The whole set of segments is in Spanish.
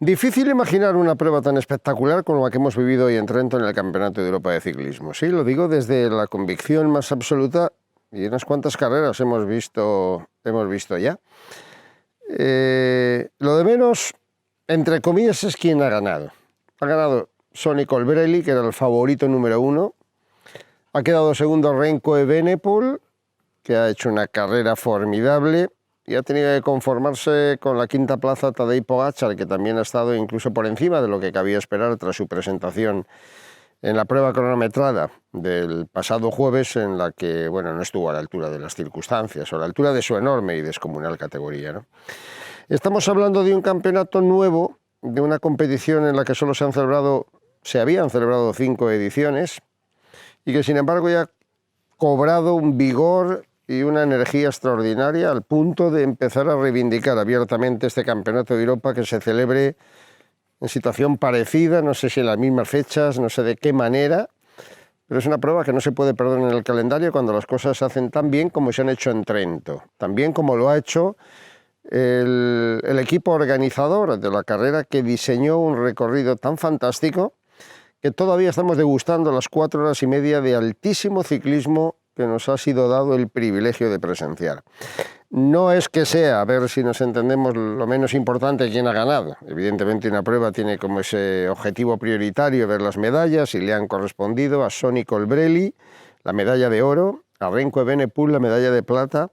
Difícil imaginar una prueba tan espectacular como la que hemos vivido hoy en Trento en el Campeonato de Europa de Ciclismo. Sí, lo digo desde la convicción más absoluta, y unas cuantas carreras hemos visto ya. Lo de menos, entre comillas, es quién ha ganado. Ha ganado Sonny Colbrelli, que era el favorito número 1. Ha quedado segundo Remco Evenepoel, que ha hecho una carrera formidable. Y ha tenido que conformarse con la quinta plaza Tadej Pogačar, que también ha estado incluso por encima de lo que cabía esperar tras su presentación en la prueba cronometrada del pasado jueves, en la que no estuvo a la altura de las circunstancias o a la altura de su enorme y descomunal categoría, ¿no? Estamos hablando de un campeonato nuevo, de una competición en la que solo se habían celebrado 5 ediciones y que sin embargo ya ha cobrado un vigor y una energía extraordinaria al punto de empezar a reivindicar abiertamente este Campeonato de Europa, que se celebre en situación parecida, no sé si en las mismas fechas, no sé de qué manera, pero es una prueba que no se puede perder en el calendario cuando las cosas se hacen tan bien como se han hecho en Trento, también como lo ha hecho el equipo organizador de la carrera, que diseñó un recorrido tan fantástico que todavía estamos degustando las 4 horas y media de altísimo ciclismo que nos ha sido dado el privilegio de presenciar. No es que sea, a ver si nos entendemos, lo menos importante quién ha ganado. Evidentemente una prueba tiene como ese objetivo prioritario ver las medallas, y le han correspondido a Sonny Colbrelli la medalla de oro, a Remco Evenepoel la medalla de plata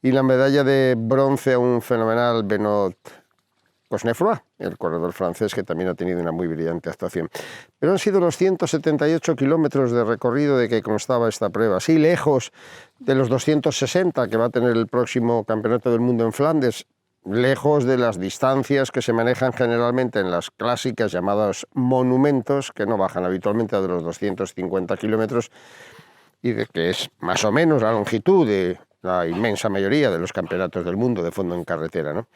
y la medalla de bronce a un fenomenal Benoît Cosnefroy, el corredor francés, que también ha tenido una muy brillante actuación. Pero han sido los 178 kilómetros de recorrido de que constaba esta prueba, así lejos de los 260 que va a tener el próximo Campeonato del Mundo en Flandes, lejos de las distancias que se manejan generalmente en las clásicas llamadas monumentos, que no bajan habitualmente de los 250 kilómetros, y de que es más o menos la longitud de la inmensa mayoría de los campeonatos del mundo de fondo en carretera, ¿no?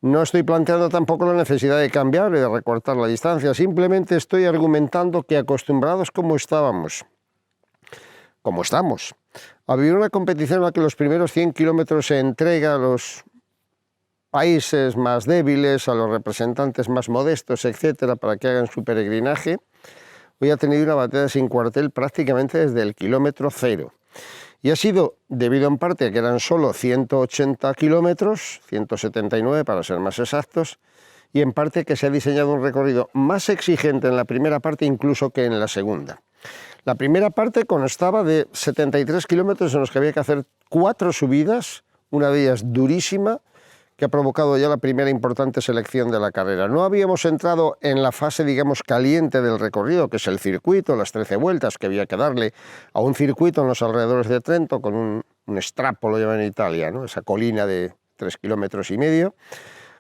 No estoy planteando tampoco la necesidad de cambiar y de recortar la distancia, simplemente estoy argumentando que, acostumbrados como estamos a vivir una competición en la que los primeros 100 kilómetros se entrega a los países más débiles, a los representantes más modestos, etcétera, para que hagan su peregrinaje, hoy ha tenido una batalla sin cuartel prácticamente desde el kilómetro 0. Y ha sido debido en parte a que eran solo 180 kilómetros, 179 para ser más exactos, y en parte que se ha diseñado un recorrido más exigente en la primera parte incluso que en la segunda. La primera parte constaba de 73 kilómetros en los que había que hacer 4 subidas, una de ellas durísima, que ha provocado ya la primera importante selección de la carrera. No habíamos entrado en la fase, digamos, caliente del recorrido, que es el circuito, las 13 vueltas que había que darle a un circuito en los alrededores de Trento, con un estrapo, lo llaman en Italia, ¿no? Esa colina de 3,5 kilómetros,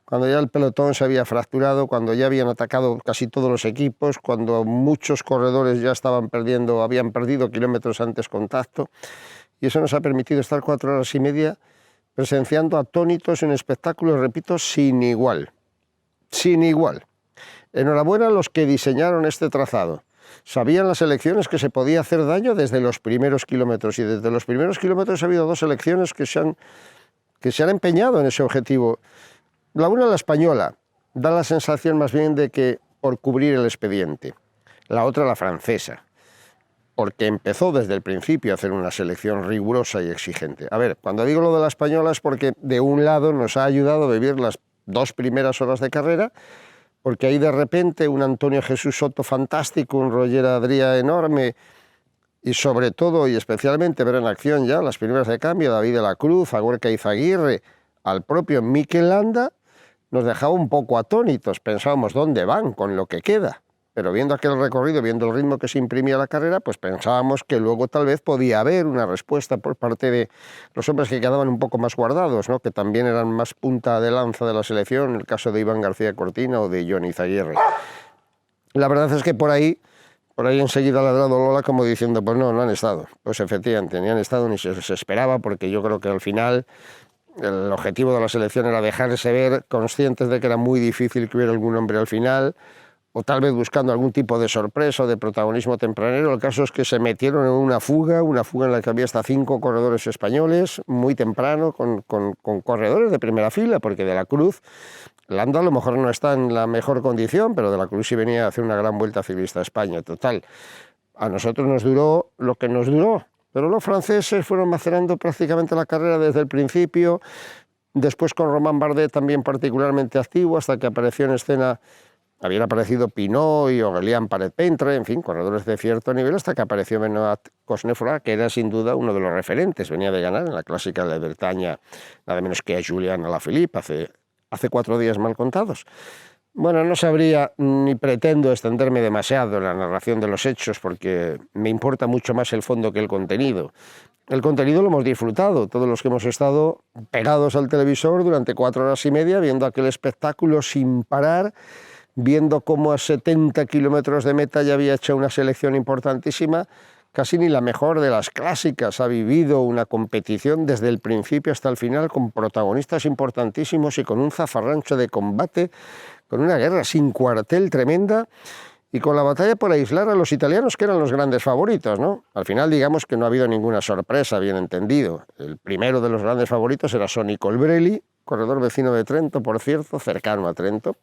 cuando ya el pelotón se había fracturado, cuando ya habían atacado casi todos los equipos, cuando muchos corredores ya habían perdido kilómetros antes contacto, y eso nos ha permitido estar 4 horas y media presenciando atónitos un espectáculo, repito, sin igual. Sin igual. Enhorabuena a los que diseñaron este trazado. Sabían las selecciones que se podía hacer daño desde los primeros kilómetros, y desde los primeros kilómetros ha habido 2 selecciones que se han empeñado en ese objetivo. La una, la española, da la sensación más bien de que por cubrir el expediente. La otra, la francesa, porque empezó desde el principio a hacer una selección rigurosa y exigente. A ver, cuando digo lo de la española es porque de un lado nos ha ayudado a vivir las 2 primeras horas de carrera, porque ahí de repente un Antonio Jesús Soto fantástico, un Roger Adrià enorme, y sobre todo y especialmente ver en acción ya las primeras de cambio, David de la Cruz, a Gorka Izaguirre, al propio Mikel Landa, nos dejaba un poco atónitos. Pensábamos, ¿dónde van con lo que queda? Pero viendo aquel recorrido, viendo el ritmo que se imprimía a la carrera, pues pensábamos que luego tal vez podía haber una respuesta por parte de los hombres que quedaban un poco más guardados, ¿no? Que también eran más punta de lanza de la selección, en el caso de Iván García Cortina o de Johnny Izaguirre. La verdad es que por ahí enseguida ha ladrado Lola como diciendo, pues no han estado. Pues efectivamente, ni han estado ni se esperaba, porque yo creo que al final el objetivo de la selección era dejarse ver, conscientes de que era muy difícil que hubiera algún hombre al final, o tal vez buscando algún tipo de sorpresa o de protagonismo tempranero. El caso es que se metieron en una fuga en la que había hasta 5 corredores españoles, muy temprano, con corredores de primera fila, porque de la Cruz Landa a lo mejor no está en la mejor condición, pero De la Cruz sí venía a hacer una gran vuelta ciclista a España. Total, a nosotros nos duró lo que nos duró, pero los franceses fueron macerando prácticamente la carrera desde el principio, después con Romain Bardet también particularmente activo, hasta que apareció en escena, habían aparecido Pinot y Aurélien Paré-Pentre, en fin, corredores de cierto nivel, hasta que apareció Benoît Cosnefroy, que era sin duda uno de los referentes, venía de ganar en la clásica de Bretaña, nada menos que a Julian Alaphilippe, hace 4 días mal contados. Bueno, no sabría ni pretendo extenderme demasiado en la narración de los hechos porque me importa mucho más el fondo que el contenido. El contenido lo hemos disfrutado, todos los que hemos estado pegados al televisor durante 4 horas y media viendo aquel espectáculo sin parar, viendo cómo a 70 kilómetros de meta ya había hecho una selección importantísima. Casi ni la mejor de las clásicas ha vivido una competición desde el principio hasta el final con protagonistas importantísimos y con un zafarrancho de combate, con una guerra sin cuartel tremenda y con la batalla por aislar a los italianos que eran los grandes favoritos, ¿no? Al final digamos que no ha habido ninguna sorpresa, bien entendido. El primero de los grandes favoritos era Sonny Colbrelli, corredor vecino de Trento, por cierto, cercano a Trento,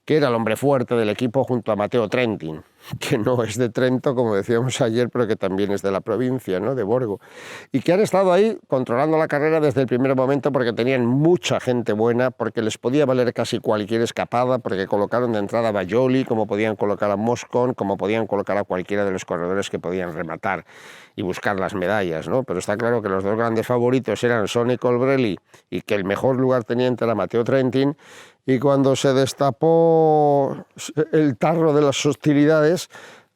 que era el hombre fuerte del equipo junto a Matteo Trentin, que no es de Trento, como decíamos ayer, pero que también es de la provincia, ¿no?, de Borgo, y que han estado ahí controlando la carrera desde el primer momento porque tenían mucha gente buena, porque les podía valer casi cualquier escapada, porque colocaron de entrada a Bajoli, como podían colocar a Moscon, como podían colocar a cualquiera de los corredores que podían rematar y buscar las medallas, ¿no? Pero está claro que los dos grandes favoritos eran Sonny Colbrelli y que el mejor lugarteniente era Matteo Trentin. Y cuando se destapó el tarro de las hostilidades,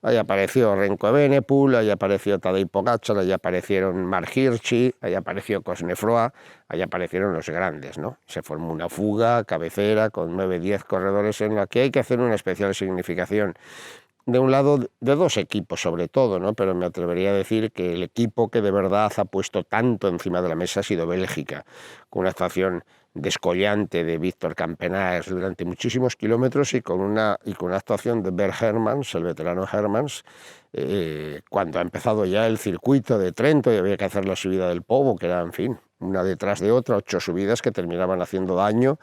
ahí apareció Renko Evenepoel, ahí apareció Tadej Pogačar, ahí aparecieron Marc Hirschi, ahí apareció Cosnefroy, ahí aparecieron los grandes, ¿no? Se formó una fuga cabecera con 9-10 corredores en la que hay que hacer una especial significación. De un lado, de dos equipos sobre todo, ¿no? Pero me atrevería a decir que el equipo que de verdad ha puesto tanto encima de la mesa ha sido Bélgica, con una actuación descollante de Víctor Campenaerts durante muchísimos kilómetros y con una actuación de Bert Hermans, el veterano Hermans, cuando ha empezado ya el circuito de Trento y había que hacer la subida del Povo, que era, en fin, una detrás de otra, 8 subidas que terminaban haciendo daño.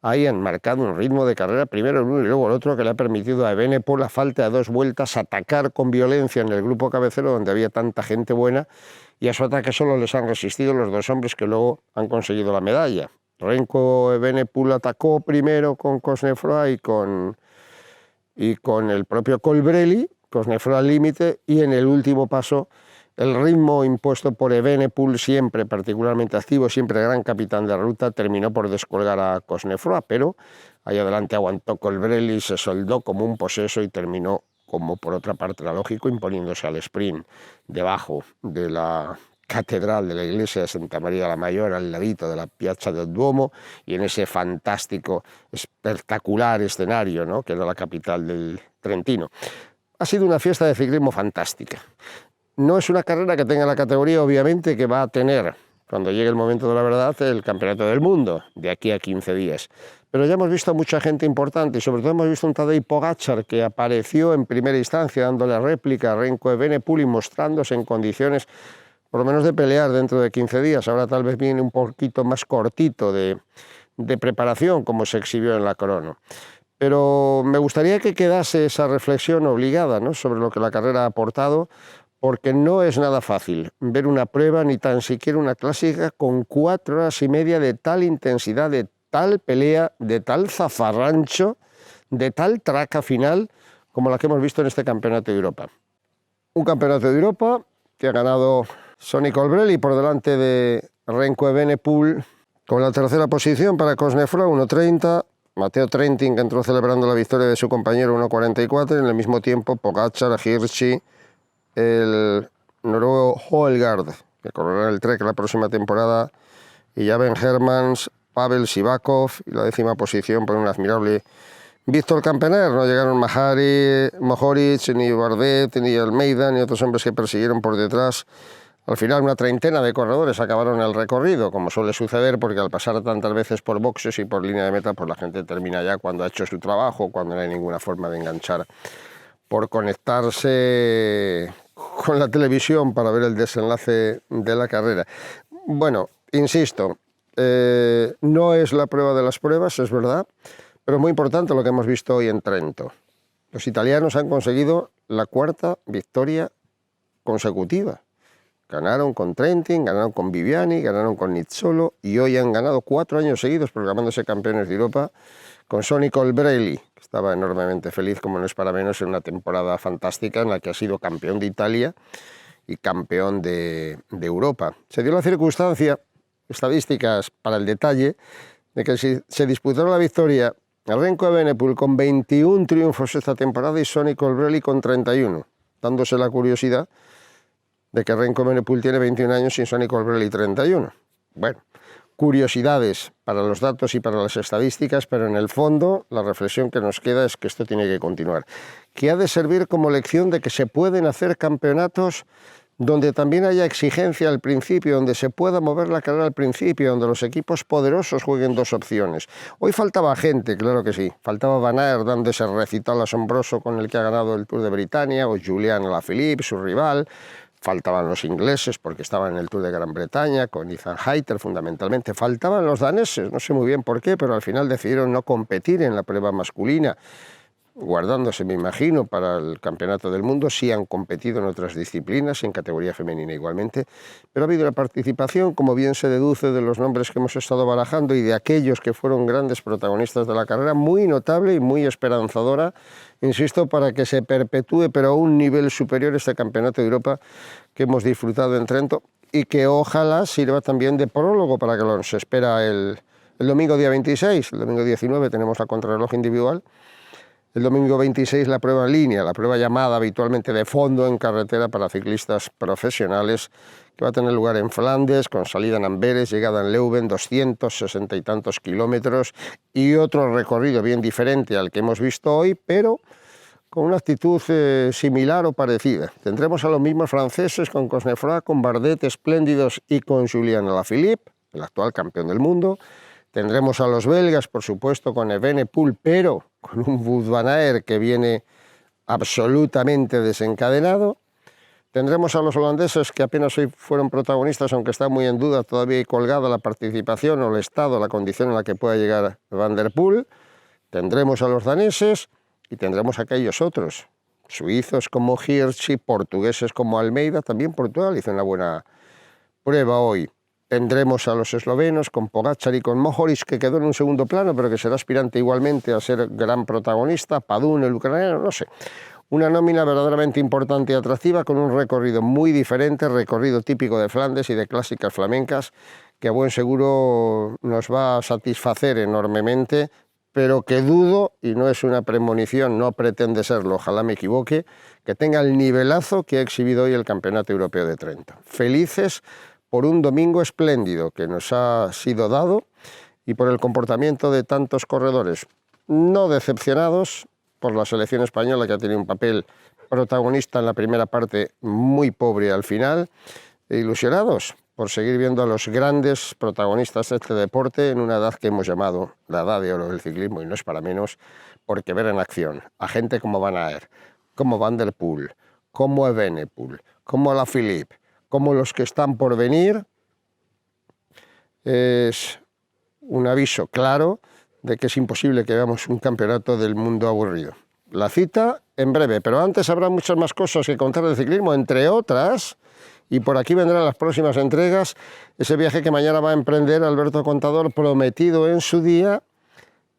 Ahí han marcado un ritmo de carrera, primero el uno y luego el otro, que le ha permitido a Evenepoel, a falta de 2 vueltas, atacar con violencia en el grupo cabecero donde había tanta gente buena, y a su ataque solo les han resistido los 2 hombres que luego han conseguido la medalla. Renko Evenepoel atacó primero con Cosnefroy y con el propio Colbrelli, Cosnefroy al límite, y en el último paso el ritmo impuesto por Evenepoel, siempre particularmente activo, siempre gran capitán de ruta, terminó por descolgar a Cosnefroy, pero ahí adelante aguantó Colbrelli, se soldó como un poseso y terminó, como por otra parte era lógico, imponiéndose al sprint debajo de la catedral de la iglesia de Santa María la Mayor, al ladito de la Piazza del Duomo, y en ese fantástico, espectacular escenario, ¿no?, que era la capital del Trentino. Ha sido una fiesta de ciclismo fantástica. No es una carrera que tenga la categoría, obviamente, que va a tener, cuando llegue el momento de la verdad, el Campeonato del Mundo, de aquí a 15 días. Pero ya hemos visto a mucha gente importante y sobre todo hemos visto un Tadej Pogačar que apareció en primera instancia dándole réplica a Renko Evenepoel y mostrándose en condiciones por lo menos de pelear dentro de 15 días. Ahora tal vez viene un poquito más cortito de preparación, como se exhibió en la crono. Pero me gustaría que quedase esa reflexión obligada, ¿no?, sobre lo que la carrera ha aportado, porque no es nada fácil ver una prueba, ni tan siquiera una clásica, con 4 horas y media de tal intensidad, de tal pelea, de tal zafarrancho, de tal traca final, como la que hemos visto en este Campeonato de Europa. Un Campeonato de Europa que ha ganado Sonny Colbrelli por delante de Renko Evenepoel, con la tercera posición para Cosnefroy, 1.30, Matteo Trentin, que entró celebrando la victoria de su compañero, 1.44, y en el mismo tiempo Pogačar, Hirschi, el noruego Højgaard, que correrá el Trek la próxima temporada, y Javen Hermans, Pavel Sivakov, y la 10ª posición por un admirable Víctor Campenaerts. No llegaron Mohoric, ni Bardet, ni Almeida, ni otros hombres que persiguieron por detrás. Al final, una treintena de corredores acabaron el recorrido, como suele suceder, porque al pasar tantas veces por boxes y por línea de meta, pues la gente termina ya cuando ha hecho su trabajo, cuando no hay ninguna forma de enganchar por conectarse con la televisión para ver el desenlace de la carrera. Bueno, insisto, no es la prueba de las pruebas, es verdad, pero es muy importante lo que hemos visto hoy en Trento. Los italianos han conseguido la 4ª victoria consecutiva. Ganaron con Trentin, ganaron con Viviani, ganaron con Nizzolo y hoy han ganado 4 años seguidos proclamándose campeones de Europa con Sonny Colbrelli, que estaba enormemente feliz, como no es para menos, en una temporada fantástica en la que ha sido campeón de Italia y campeón de Europa. Se dio la circunstancia, estadísticas para el detalle, de que se disputó la victoria a Renko Evenepoel con 21 triunfos esta temporada y Sonny Colbrelli con 31, dándose la curiosidad de que Renko Evenepoel tiene 21 años y Sonny Colbrelli 31. Bueno, curiosidades para los datos y para las estadísticas, pero en el fondo la reflexión que nos queda es que esto tiene que continuar, que ha de servir como lección de que se pueden hacer campeonatos donde también haya exigencia al principio, donde se pueda mover la carrera al principio, donde los equipos poderosos jueguen 2 opciones. Hoy faltaba gente, claro que sí, faltaba Van Aert dando ese recital asombroso con el que ha ganado el Tour de Britania, o Julian Alaphilippe, su rival. Faltaban los ingleses porque estaban en el Tour de Gran Bretaña, con Ethan Hayter fundamentalmente. Faltaban los daneses, no sé muy bien por qué, pero al final decidieron no competir en la prueba masculina, guardándose, me imagino, para el Campeonato del Mundo. Sí han competido en otras disciplinas, en categoría femenina igualmente, pero ha habido una participación, como bien se deduce de los nombres que hemos estado barajando y de aquellos que fueron grandes protagonistas de la carrera, muy notable y muy esperanzadora, insisto, para que se perpetúe, pero a un nivel superior, este Campeonato de Europa que hemos disfrutado en Trento y que ojalá sirva también de prólogo para que nos espera el domingo día 26, el domingo 19 tenemos la contrarreloj individual. El domingo 26 la prueba en línea, la prueba llamada habitualmente de fondo en carretera para ciclistas profesionales, que va a tener lugar en Flandes, con salida en Amberes, llegada en Leuven, 260 y tantos kilómetros, y otro recorrido bien diferente al que hemos visto hoy, pero con una actitud similar o parecida. Tendremos a los mismos franceses, con Cosnefroid, con Bardet, espléndidos, y con Julian Alaphilippe, el actual campeón del mundo. Tendremos a los belgas, por supuesto, con Evenepoel, pero con un Wout van Aert que viene absolutamente desencadenado. Tendremos a los holandeses, que apenas hoy fueron protagonistas, aunque está muy en duda todavía y colgada la participación o el estado, la condición en la que pueda llegar Van der Poel. Tendremos a los daneses y tendremos a aquellos otros, suizos como Hirschi, portugueses como Almeida. También Portugal hizo una buena prueba hoy. Tendremos a los eslovenos con Pogačar y con Mohoric, que quedó en un segundo plano, pero que será aspirante igualmente a ser gran protagonista. Padún, el ucraniano, no sé. Una nómina verdaderamente importante y atractiva, con un recorrido muy diferente, recorrido típico de Flandes y de clásicas flamencas, que a buen seguro nos va a satisfacer enormemente, pero que dudo, y no es una premonición, no pretende serlo, ojalá me equivoque, que tenga el nivelazo que ha exhibido hoy el Campeonato Europeo de Trento. Felices por un domingo espléndido que nos ha sido dado y por el comportamiento de tantos corredores, no decepcionados por la selección española, que ha tenido un papel protagonista en la primera parte muy pobre al final, e ilusionados por seguir viendo a los grandes protagonistas de este deporte en una edad que hemos llamado la edad de oro del ciclismo, y no es para menos, porque ver en acción a gente como Van Aert, como Van der Poel, como Evenepoel, como Alaphilippe, como los que están por venir, es un aviso claro de que es imposible que veamos un campeonato del mundo aburrido. La cita en breve, pero antes habrá muchas más cosas que contar del ciclismo, entre otras, y por aquí vendrán las próximas entregas, ese viaje que mañana va a emprender Alberto Contador, prometido en su día,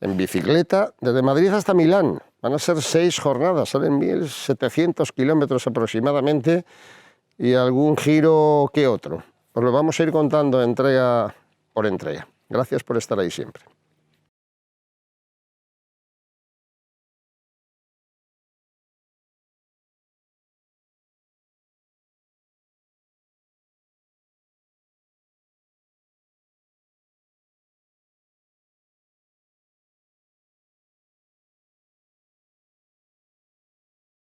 en bicicleta, desde Madrid hasta Milán. Van a ser 6 jornadas, salen 1.700 kilómetros aproximadamente, y algún giro que otro. Os lo vamos a ir contando entrega por entrega. Gracias por estar ahí siempre.